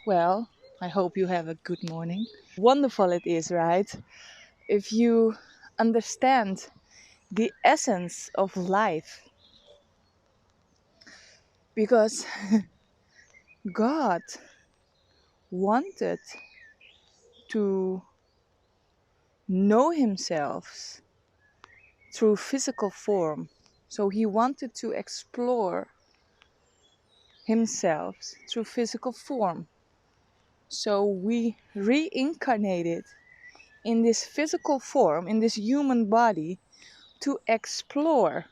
Well, I hope you have a good morning. Wonderful it is, right? If you understand the essence of life, because God wanted to know Himself through physical form. So He wanted to explore Himself through physical form. So we reincarnated in this physical form, in this human body, to explore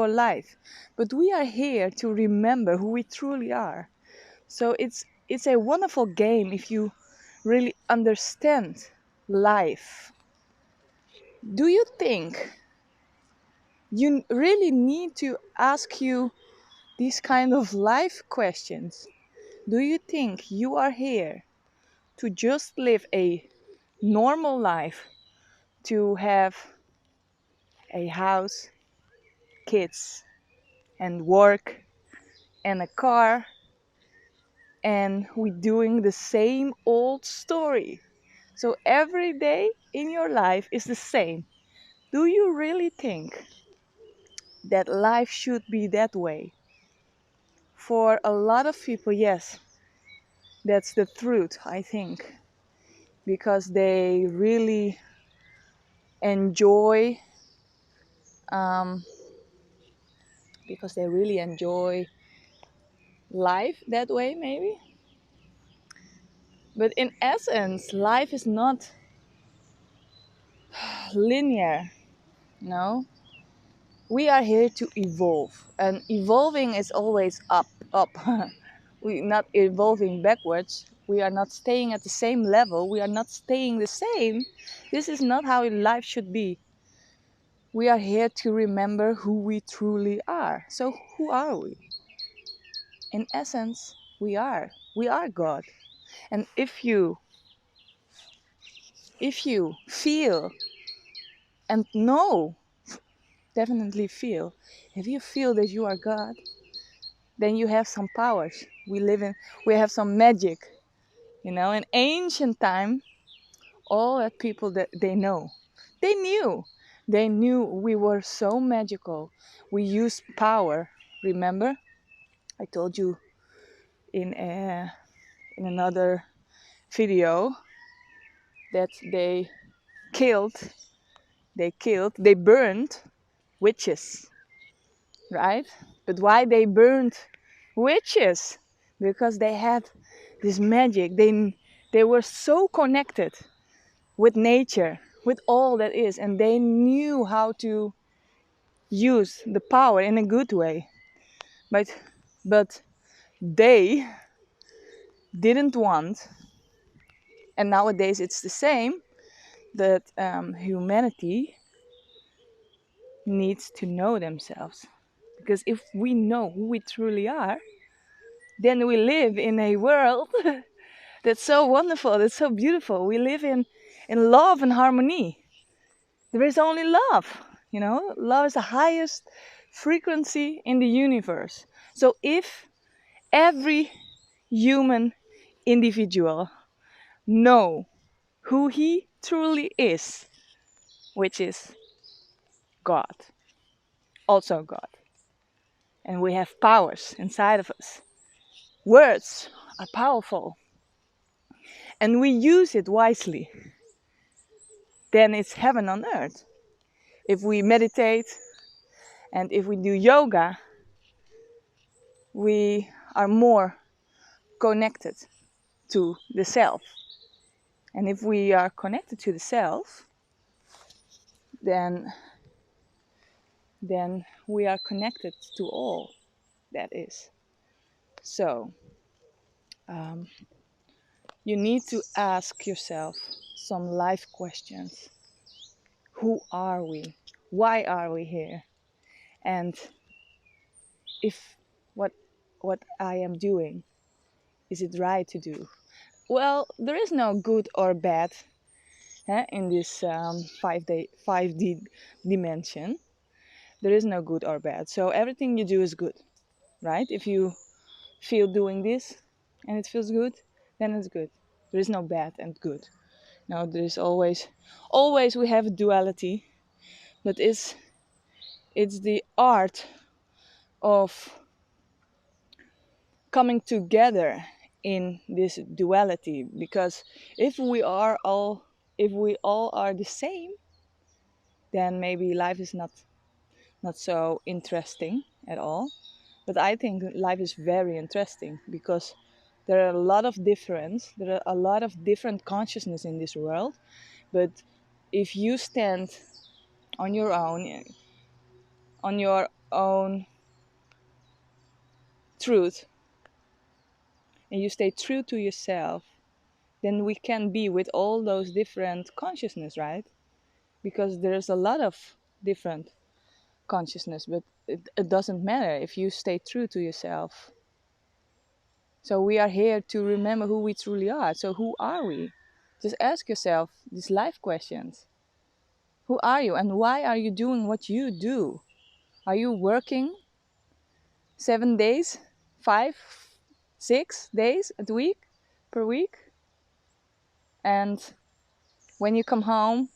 life, but we are here to remember who we truly are. So it's a wonderful game if you really understand life. Do you think you really need to ask you these kind of life questions? Do you think you are here to just live a normal life, to have a house, kids, and work, and a car, and we're doing the same old story? So every day in your life is the same. Do you really think that life should be that way? For a lot of people, yes, that's the truth, I think, because they really enjoy, um, life that way, maybe. But in essence, life is not linear. No, we are here to evolve, and evolving is always up, up. We're not evolving backwards. We are not staying at the same level. We are not staying the same. This is not how life should be. We are here to remember who we truly are. So who are we? In essence, we are. We are God. And if you feel and know, definitely feel, if you feel that you are God, then you have some powers. We have some magic. In ancient time, all that people that they knew. They knew we were so magical. We used power. Remember, I told you in another video that killed, they burned witches, right? But why they burned witches? Because they had this magic. They were so connected with nature, with all that is, and they knew how to use the power in a good way. But they didn't want, and nowadays it's the same, that humanity needs to know themselves. Because if we know who we truly are, then we live in a world that's so wonderful, that's so beautiful. We live in love and harmony. There is only love. Love is the highest frequency in the universe. So if every human individual know who he truly is, which is God, also God, and we have powers inside of us. Words are powerful, and we use it wisely. Then it's heaven on earth. If we meditate and if we do yoga, we are more connected to the self. And if we are connected to the self, then we are connected to all that is. So you need to ask yourself some life questions. Who are we? Why are we here? And if what I am doing, is it right to do? Well, there is no good or bad in this 5D dimension. There is no good or bad. So everything you do is good, right? If you feel doing this, and it feels good, then it's good. There is no bad and good. No, there is always we have duality, but it's the art of coming together in this duality, because if we are all if we all are the same, then maybe life is not so interesting at all. But I think life is very interesting because there are a lot of difference. There are a lot of different consciousness in this world. But if you stand on your own truth, and you stay true to yourself, then we can be with all those different consciousness, right? Because there's a lot of different consciousness, but it doesn't matter if you stay true to yourself. So we are here to remember who we truly are. So who are we? Just ask yourself these life questions. Who are you and why are you doing what you do? Are you working 7 days, 5, 6 days a week, per week? And when you come home,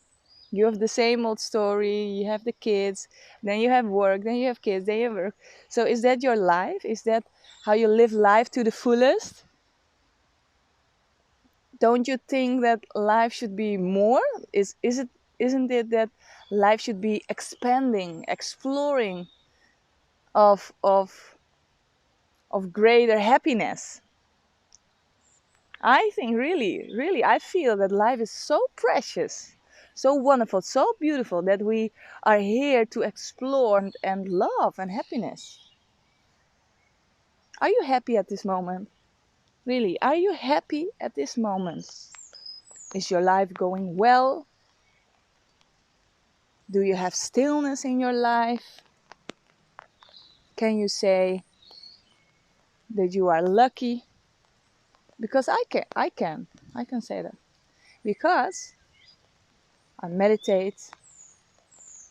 you have the same old story. You have the kids, then you have work, then you have kids, then you have work. So is that your life? Is that how you live life to the fullest? Don't you think that life should be more? Isn't it that life should be expanding, exploring of greater happiness? I think really I feel that life is so precious, so wonderful, so beautiful that we are here to explore and love and happiness. Are you happy at this moment? Really, are you happy at this moment? Is your life going well? Do you have stillness in your life? Can you say that you are lucky? Because I can say that. Because I meditate,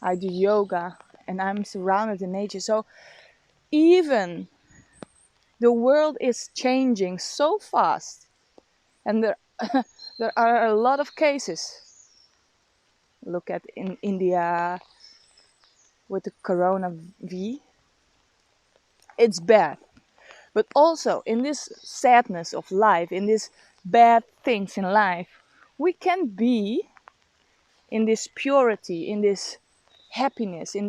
I do yoga, and I'm surrounded in nature. So even the world is changing so fast, and there are a lot of cases. Look at in India with the corona V. It's bad. But also in this sadness of life, in these bad things in life, we can be in this purity, in this happiness, in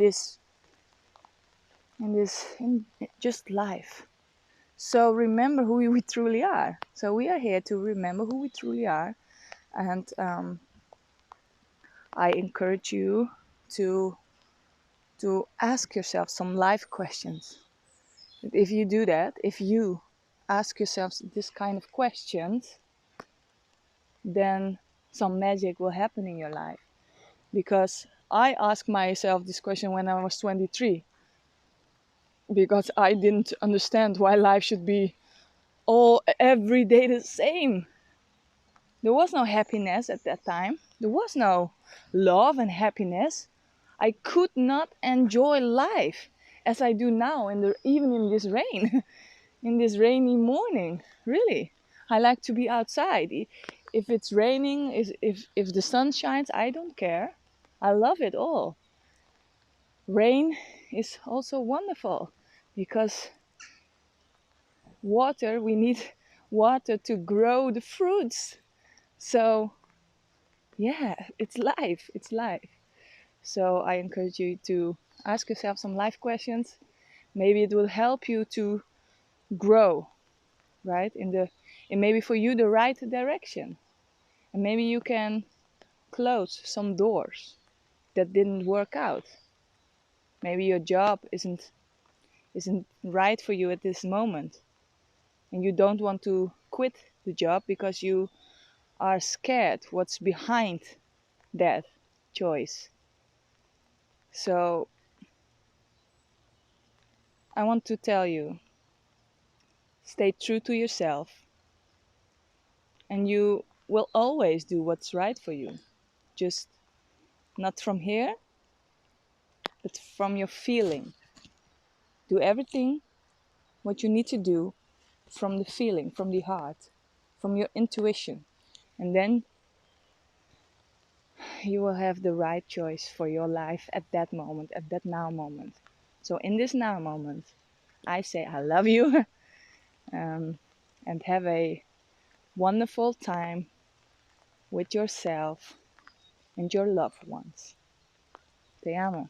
just life. So remember who we truly are. So we are here to remember who we truly are, and I encourage you to ask yourself some life questions. If you do that, if you ask yourself this kind of questions, then some magic will happen in your life. Because I asked myself this question when I was 23, because I didn't understand why life should be all every day the same. There was no happiness at that time. There was no love and happiness. I could not enjoy life as I do now, even in this rain, in this rainy morning. Really, I like to be outside. If it's raining, if the sun shines, I don't care. I love it all. Rain is also wonderful because we need water to grow the fruits. So yeah, it's life. So I encourage you to ask yourself some life questions. Maybe it will help you to grow, right, in maybe for you the right direction. And maybe you can close some doors that didn't work out. Maybe your job isn't right for you at this moment, and you don't want to quit the job because you are scared what's behind that choice. So I want to tell you, stay true to yourself, and you will always do what's right for you. Just not from here, but from your feeling. Do everything what you need to do from the feeling, from the heart, from your intuition. And then you will have the right choice for your life at that moment, at that now moment. So in this now moment, I say I love you and have a wonderful time with yourself and your loved ones. Te amo.